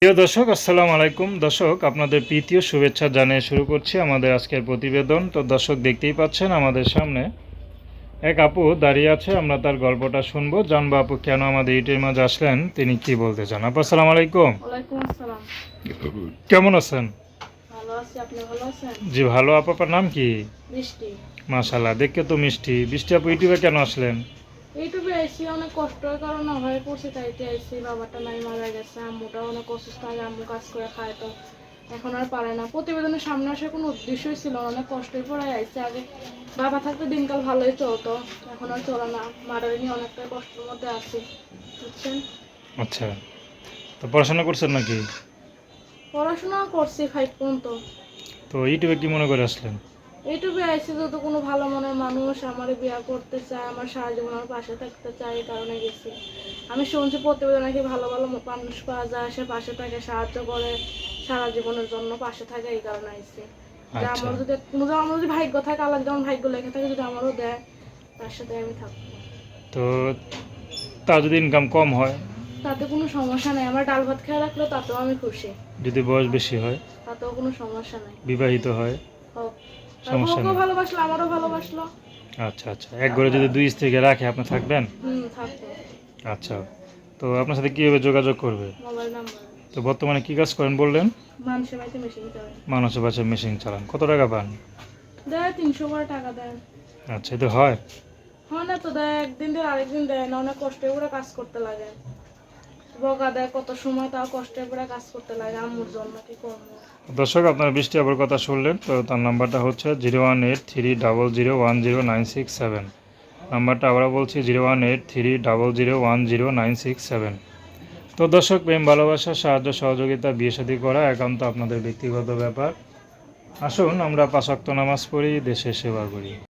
প্রিয় দর্শক, আসসালামু আলাইকুম। দর্শক, আপনাদের প্রীতি ও শুভেচ্ছা জানিয়ে শুরু করছি আমাদের আজকের প্রতিবেদন। তো দর্শক, দেখতেই পাচ্ছেন আমাদের সামনে এক আপু দাঁড়িয়ে আছে। আমরা তার গল্পটা শুনবো, জানবো আপু কেন আমাদের ইউটিউবের মাঝে আসলেন, তিনি কি বলতে চান। আপু, আসসালামু আলাইকুম। ওয়ালাইকুম আসসালাম। কেমন আছেন? ভালো আছি, আপনি ভালো আছেন? জি ভালো। আপু, আপনার নাম কি? বৃষ্টি। মাশাআল্লাহ, দেখতে তো মিষ্টি। বৃষ্টি আপু, ইউটিউবে কেন আসলেন? ইউটিউবে আইসি অনেক কষ্টের কারণে হয়ে পড়ছে, তাইতে আইসি। বাবাটা নাই, মারা গেছে। আম্মুটাও অনেক অসুস্থ, আগে আম্মু কাজ করে খায়, তো এখন আর পারে না। প্রতিবেদনের সামনে আসার কোনো উদ্দেশ্যই ছিল না, অনেক কষ্টের পরে আইসি। আগে বাবা থাকতে দিনকাল ভালোই চলতো, এখন আর চলে না। মারারি নিয়ে অনেকটাই কষ্টের মধ্যে আছি, বুঝছেন। আচ্ছা, তো পড়াশোনা করছেন নাকি? পড়াশোনা করছি 5 পর্যন্ত। তো ইউটিউবে কি মনে করে আসলেন? ইউটিউবে আইসি যত কোনো ভালো মনের মানুষ আমার বিয়ে করতে চায়, আমার সারা জীবন আমার পাশে থাকতে চায়, এই কারণে গেছি। আমি শুনছি প্রতিবেদন নাকি ভালো ভালো মানুষ পাওয়া যায়, সে পাশে থাকে, সাহায্য করে, সারা জীবনের জন্য পাশে থাকে, এই কারণে আইসি। যে আচ্ছা, আমার যদি আমার যদি ভাগ্য থাকে, আল্লাহ যেমন ভাগ্য লেখা থাকে, যদি আমারও দেয়, তার সাথে আমি থাকবো। তো তা যদি ইনকাম কম হয়? তাতে কোনো সমস্যা নেই, আমার ডাল ভাত খেয়ে রাখলেও তাতেও আমি খুশি। যদি বয়স বেশি হয়? তাতেও কোনো সমস্যা নেই। বিবাহিত হয়? হোক, সমস্যা বউকেও নেই। ভালোবাসলো, আমারও ভালোবাসলো। আচ্ছা আচ্ছা, এক ঘরে যদি দুই স্ত্রীকে রাখে, আপনি থাকবেন? থাকবো। আচ্ছা, তো আপনার সাথে কীভাবে যোগাযোগ করবে? Mobile number. তো বর্তমানে কী কাজ করেন বললেন? মানুষের বাড়িতে মেশিন চালায়। মানুষের বাসায় মেশিন চালান। কত টাকা পান? দেয় 300 করে টাকা দেয়। আচ্ছা, এটা হয়? হয় না তো, দেয় একদিন দিয়ে আরেকদিন দেয় না, অনেক কষ্টে করে কাজ করতে লাগে। বকা দেয় কত সময়, তাও কষ্টে করে কাজ করতে লাগে আম্মুর জন্য, কি করবো। দর্শক, আপনারা বৃষ্টি আবার কথা শুনলেন। তো তার নাম্বারটা হচ্ছে 01830010967। নাম্বারটা আবার বলছি 01830010967। তো দর্শক, প্রেম ভালোবাসা, সাহায্য সহযোগিতা, বিয়ে শাদী করা একান্ত আপনাদের ব্যক্তিগত ব্যাপার। আসুন আমরা 5 ওয়াক্ত নামাজ পড়ি, দেশের সেবা করি।